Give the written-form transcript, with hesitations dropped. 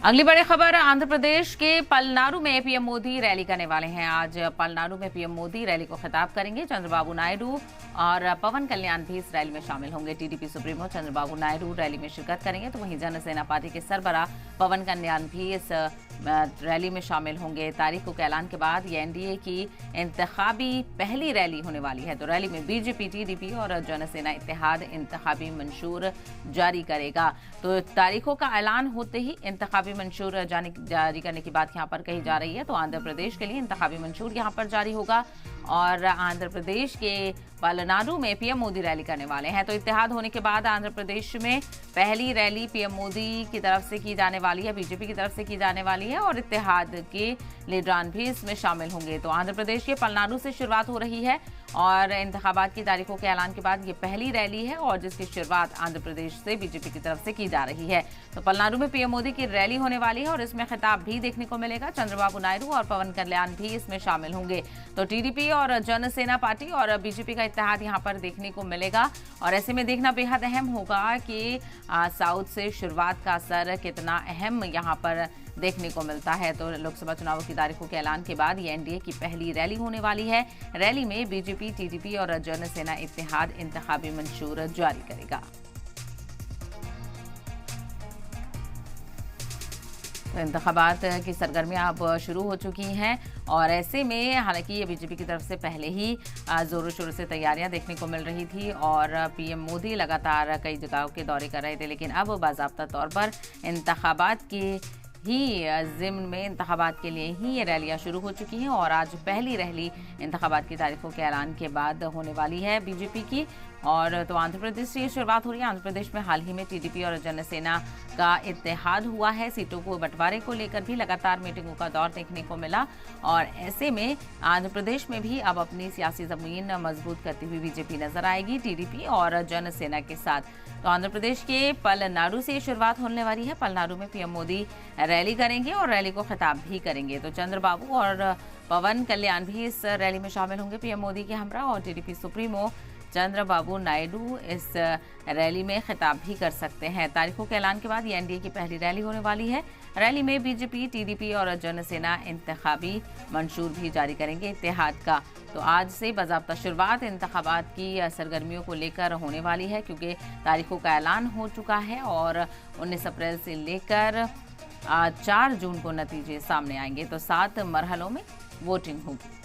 अगली बड़ी खबर, आंध्र प्रदेश के पलनाडु में पीएम मोदी रैली करने वाले हैं। आज पलनाडु में पीएम मोदी रैली को खिताब करेंगे। चंद्रबाबू नायडू और पवन कल्याण भी इस रैली में शामिल होंगे। TDP supremo Chandrababu Naidu rally में शिरकत करेंगे, तो वहीं जनसेना पार्टी के सरबराह पवन कल्याण भी इस रैली में शामिल होंगे। तारीखों के ऐलान के बाद ये एनडीए की इंतखाबी पहली रैली होने वाली है। तो रैली में बीजेपी, टीडीपी और जनसेना इत्तेहाद इंतखाबी मंशूर जारी करेगा। तो तारीखों का ऐलान होते ही इंतखाबी मंशूर जारी करने की बात यहाँ पर कही जा रही है। तो आंध्र प्रदेश के लिए इंतखाबी मंशूर यहाँ पर जारी होगा और आंध्र प्रदेश के पलनाडु में पीएम मोदी रैली करने वाले हैं। तो इत्तेहाद होने के बाद आंध्र प्रदेश में पहली रैली पीएम मोदी की तरफ से की जाने वाली है, बीजेपी की तरफ से की जाने वाली है और इत्तेहाद के लीडरान भी इसमें शामिल होंगे। तो आंध्र प्रदेश के पलनाडु से शुरुआत हो रही है और इंतखाबात की तारीखों के ऐलान के बाद ये पहली रैली है और जिसकी शुरुआत आंध्र प्रदेश से बीजेपी की तरफ से की जा रही है। तो पलनाडु में पीएम मोदी की रैली होने वाली है और इसमें खिताब भी देखने को मिलेगा। चंद्रबाबू नायडू और पवन कल्याण भी इसमें शामिल होंगे। तो टीडीपी और जनसेना पार्टी और बीजेपी का इत्तेहाद यहाँ पर देखने को मिलेगा और ऐसे में देखना बेहद अहम होगा कि साउथ से शुरुआत का असर कितना अहम यहाँ पर देखने को मिलता है। तो लोकसभा चुनावों की तारीखों के ऐलान के बाद ये एनडीए की पहली रैली होने वाली है। रैली में बीजेपी, टीडीपी और जनसेना इत्तेहाद इंतखाबी मंशूर जारी करेगा। तो इंतखाबात की सरगर्मियां अब शुरू हो चुकी हैं और ऐसे में हालांकि ये बीजेपी की तरफ से पहले ही जोरों शोरों से तैयारियां देखने को मिल रही थी और पीएम मोदी लगातार कई जगहों के दौरे कर रहे थे, लेकिन अब बाज़ाब्ता तौर पर इंतखाबात की ही ज़िम्न में इंतखाबात के लिए ही ये रैलियां शुरू हो चुकी हैं और आज पहली रैली इंतखाबात की तारीखों के ऐलान के बाद होने वाली है बीजेपी की। और तो आंध्र प्रदेश से ये शुरुआत हो रही है। आंध्र प्रदेश में हाल ही में टीडीपी और जनसेना का इत्तेहाद हुआ है। सीटों को बंटवारे को लेकर भी लगातार मीटिंगों का दौर देखने को मिला और ऐसे में आंध्र प्रदेश में भी अब अपनी सियासी ज़मीन मजबूत करती हुई बीजेपी नजर आएगी, टीडीपी और जनसेना के साथ। तो आंध्र प्रदेश के पलनाडु से शुरुआत होने वाली है। पलनाडु में पीएम मोदी रैली करेंगे और रैली को खिताब भी करेंगे। तो चंद्रबाबू और पवन कल्याण भी इस रैली में शामिल होंगे पीएम मोदी के हमरा और टीडीपी सुप्रीमो चंद्रबाबू नायडू इस रैली में खिताब भी कर सकते हैं। तारीखों के ऐलान के बाद ये एनडीए की पहली रैली होने वाली है। रैली में बीजेपी, टीडीपी और जनसेना इंतखाबी मंशूर भी जारी करेंगे इत्तेहाद का। तो आज से बाज़ाब्ता शुरुआत इंतखाबात की सरगर्मियों को लेकर होने वाली है क्योंकि तारीखों का ऐलान हो चुका है और 19 अप्रैल से लेकर 4 जून को नतीजे सामने आएंगे। तो 7 मरहलों में वोटिंग होगी।